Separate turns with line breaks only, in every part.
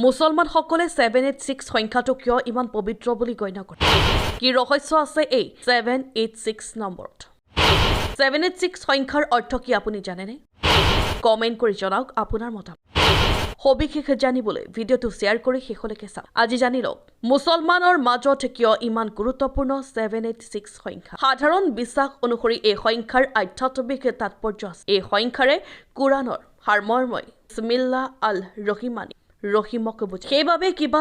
মুছলমানসকলে 786 সংখ্যাটো কিয় ইমান পবিত্ৰ বুলি গণ্য কৰে? কি ৰহস্য আছে এই 786 নম্বৰত? 786 সংখ্যাৰ অৰ্থ কি আপুনি জানেনে? কমেণ্ট কৰি জনাওক আপোনাৰ মতামত। সবিশেষ জানিবলৈ ভিডিঅ'টো শ্বেয়াৰ কৰি শেষলৈকে চাওক। আজি জানি লওক মুছলমানৰ মাজত কিয় ইমান গুৰুত্বপূৰ্ণ 786 সংখ্যা। সাধাৰণ বিশ্বাস অনুসৰি এই সংখ্যাৰ আধ্যাত্মিক তাৎপৰ্য আছে। এই সংখ্যাৰে কোৰাণৰ সাৰমৰ্মই বিছমিল্লাহ আল ৰহিমানি ৰহিমক বুজায়। সেইবাবে কিবা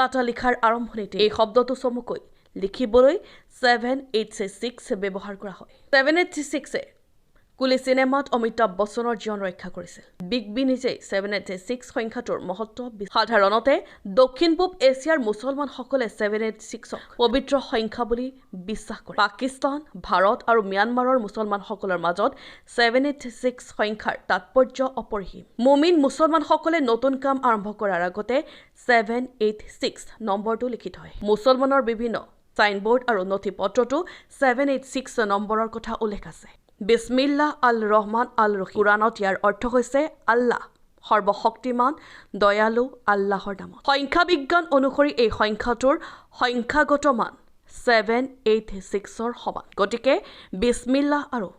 এটা লিখাৰ আৰম্ভণিতে এই শব্দটো চমুকৈ লিখিবলৈ 786 ব্যৱহাৰ কৰা হয়। 786 কুলি চিনেমাত অমিতাভ বচ্চনৰ জীৱন ৰক্ষা কৰিছিল। বিগ বি নিজেই 786 সংখ্যাটোৰ মহত্ব সাধাৰণতে দক্ষিণ পূব এছিয়াৰ মুছলমানসকলে 786ক পবিত্ৰ সংখ্যা বুলি বিশ্বাস কৰে। পাকিস্তান, ভাৰত আৰু ম্যানমাৰৰ মুছলমানসকলৰ মাজত 786 সংখ্যাৰ তাৎপৰ্য অপৰিসীম। মুমিন মুছলমানসকলে নতুন কাম আৰম্ভ কৰাৰ আগতে 786 নম্বৰটো লিখি থয়। মুছলমানৰ বিভিন্ন চাইনবোৰ্ড আৰু নথি পত্ৰতো 786 নম্বৰৰ কথা উল্লেখ আছে। বিছমিল্লাহ আল ৰহমান আল ৰহিম। কোৰাণত ইয়াৰ অৰ্থ হৈছে আল্লাহ সৰ্বশক্তিমান দয়ালু আল্লাহৰ নামত। সংখ্যা বিজ্ঞান অনুসৰি এই সংখ্যাটোৰ সংখ্যাগত মান 786ৰ সমান। গতিকে বিছমিল্লাহ আৰু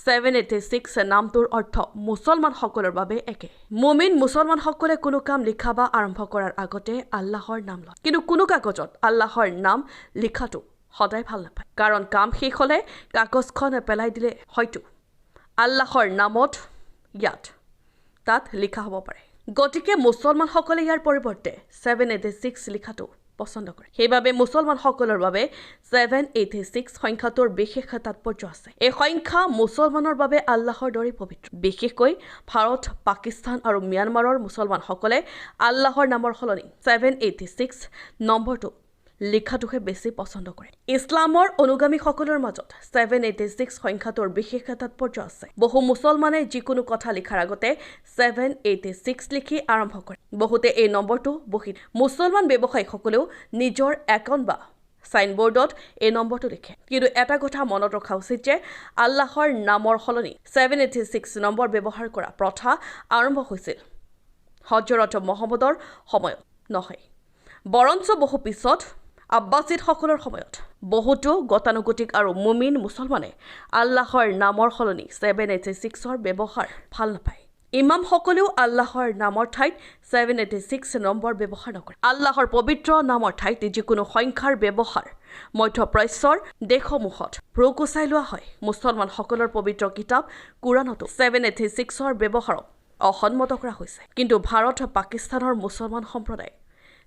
786 নামটোৰ অৰ্থ মুছলমানসকলৰ বাবে একে। মুমিন মুছলমানসকলে কোনো কাম লিখা বা আৰম্ভ কৰাৰ আগতে আল্লাহৰ নাম লয়। কিন্তু কোনো কাগজত আল্লাহৰ নাম লিখাটো সদায় ভাল নাপায়। কাৰণ কাম শেষ হ'লে কাগজখন পেলাই দিলে হয়তো আল্লাহৰ নামত তাত লিখা হ'ব পাৰে। গতিকে মুছলমানসকলে ইয়াৰ পৰিৱৰ্তে 786 লিখাটো পচন্দ কৰে। সেইবাবে মুছলমানসকলৰ বাবে 786 সংখ্যাটোৰ বিশেষ তাৎপৰ্য আছে। এই সংখ্যা মুছলমানৰ বাবে আল্লাহৰ দৰে পবিত্ৰ। বিশেষকৈ ভাৰত, পাকিস্তান আৰু ম্যানমাৰৰ মুছলমানসকলে আল্লাহৰ নামৰ সলনি 786 নম্বৰটো লিখাটোহে বেছি পচন্দ কৰে। ইছলামৰ অনুগামীসকলৰ মাজত 786 সংখ্যাটোৰ বিশেষ তাৎপৰ্য আছে। বহু মুছলমানে যিকোনো কথা লিখাৰ আগতে 786 লিখি আৰম্ভ কৰে। বহুতে এই নম্বৰটো বহি মুছলমান ব্যৱসায়ীসকলেও নিজৰ একাউণ্ট বা চাইনবোৰ্ডত এই নম্বৰটো লিখে। কিন্তু এটা কথা মনত ৰখা উচিত যে আল্লাহৰ নামৰ সলনি 786 নম্বৰ ব্যৱহাৰ কৰা প্ৰথা আৰম্ভ হৈছিল হজৰত মহম্মদৰ সময়ত নহয়, বৰঞ্চ বহু পিছত আব্বাছিদসকলৰ সময়ত। বহুতো গতানুগতিক আৰু মুমিন মুছলমানে আল্লাহৰ নামৰ সলনি 786ৰ ব্যৱহাৰ ভাল নাপায়। ইমামসকলেও আল্লাহৰ নামৰ ঠাইত 786 নম্বৰ ব্যৱহাৰ নকৰে। আল্লাহৰ পবিত্ৰ নামৰ ঠাইত যিকোনো সংখ্যাৰ ব্যৱহাৰ মধ্যপ্ৰাচ্যৰ দেশসমূহত ভ্ৰুকুচাই লোৱা হয়। মুছলমানসকলৰ পবিত্ৰ কিতাপ কোৰাণতো 786ৰ ব্যৱহাৰক অসন্মত কৰা হৈছে। কিন্তু ভাৰত, পাকিস্তানৰ মুছলমান সম্প্ৰদায়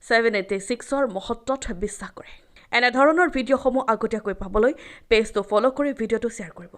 786ৰ মহত্বত বিশ্বাস কৰে। এনেধৰণৰ ভিডিঅ'সমূহ আগতীয়াকৈ পাবলৈ পেজটো ফ'ল' কৰি ভিডিঅ'টো শ্বেয়াৰ কৰিব।